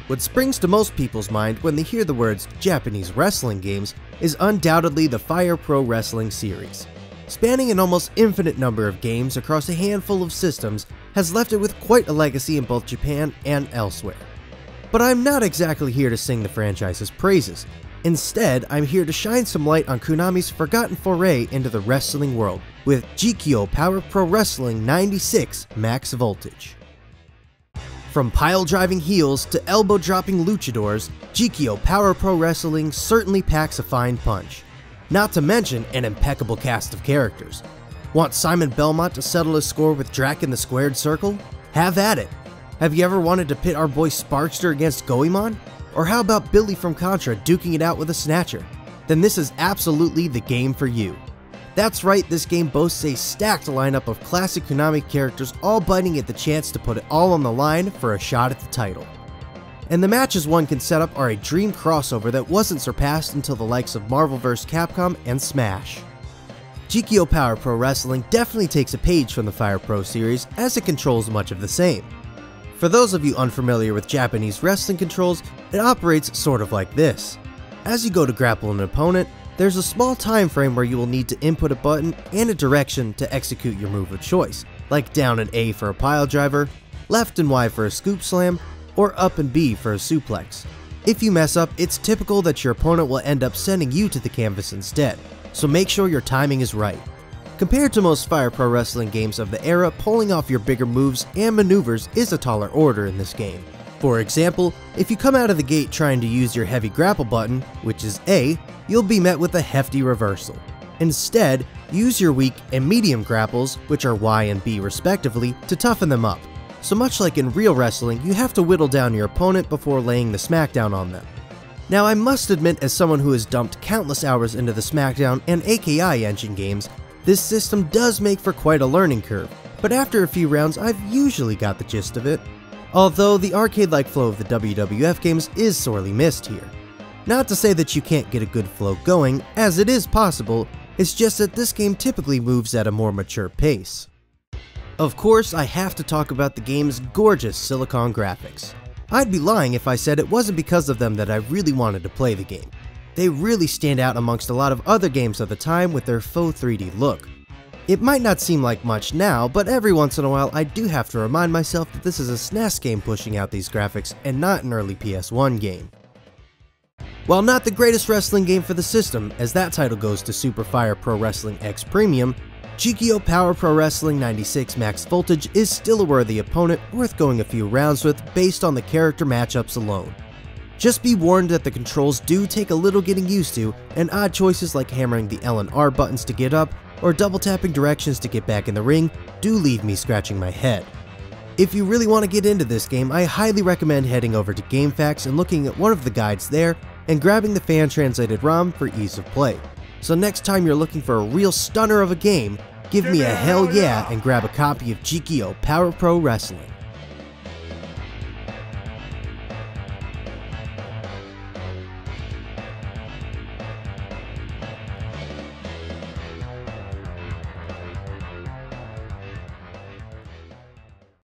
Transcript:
What springs to most people's mind when they hear the words Japanese wrestling games is undoubtedly the Fire Pro Wrestling series. Spanning an almost infinite number of games across a handful of systems has left it with quite a legacy in both Japan and elsewhere. But I'm not exactly here to sing the franchise's praises. Instead, I'm here to shine some light on Konami's forgotten foray into the wrestling world with Jikkyō Power Pro Wrestling 96 Max Voltage. From pile-driving heels to elbow-dropping luchadors, Jikkyō Power Pro Wrestling certainly packs a fine punch. Not to mention an impeccable cast of characters. Want Simon Belmont to settle his score with Drac in the squared circle? Have at it! Have you ever wanted to pit our boy Sparkster against Goemon? Or how about Billy from Contra duking it out with a Snatcher? Then this is absolutely the game for you. That's right, this game boasts a stacked lineup of classic Konami characters all biting at the chance to put it all on the line for a shot at the title. And the matches one can set up are a dream crossover that wasn't surpassed until the likes of Marvel vs. Capcom and Smash. Jikkyō Power Pro Wrestling definitely takes a page from the Fire Pro series as it controls much of the same. For those of you unfamiliar with Japanese wrestling controls, it operates sort of like this. As you go to grapple an opponent, there's a small time frame where you will need to input a button and a direction to execute your move of choice, like down and A for a pile driver, left and Y for a scoop slam, or up and B for a suplex. If you mess up, it's typical that your opponent will end up sending you to the canvas instead, so make sure your timing is right. Compared to most Fire Pro Wrestling games of the era, pulling off your bigger moves and maneuvers is a taller order in this game. For example, if you come out of the gate trying to use your heavy grapple button, which is A, you'll be met with a hefty reversal. Instead, use your weak and medium grapples, which are Y and B respectively, to toughen them up. So much like in real wrestling, you have to whittle down your opponent before laying the smackdown on them. Now I must admit, as someone who has dumped countless hours into the SmackDown and AKI engine games, this system does make for quite a learning curve, but after a few rounds I've usually got the gist of it. Although the arcade-like flow of the WWF games is sorely missed here. Not to say that you can't get a good flow going, as it is possible, it's just that this game typically moves at a more mature pace. Of course, I have to talk about the game's gorgeous silicon graphics. I'd be lying if I said it wasn't because of them that I really wanted to play the game. They really stand out amongst a lot of other games of the time with their faux 3D look. It might not seem like much now, but every once in a while I do have to remind myself that this is a SNES game pushing out these graphics and not an early PS1 game. While not the greatest wrestling game for the system, as that title goes to Super Fire Pro Wrestling X Premium, Jikkyō Power Pro Wrestling 96 Max Voltage is still a worthy opponent worth going a few rounds with based on the character matchups alone. Just be warned that the controls do take a little getting used to, and odd choices like hammering the L and R buttons to get up, or double tapping directions to get back in the ring do leave me scratching my head. If you really want to get into this game, I highly recommend heading over to GameFAQs and looking at one of the guides there and grabbing the fan translated ROM for ease of play. So next time you're looking for a real stunner of a game, give me a hell yeah and grab a copy of Jikkyō Power Pro Wrestling.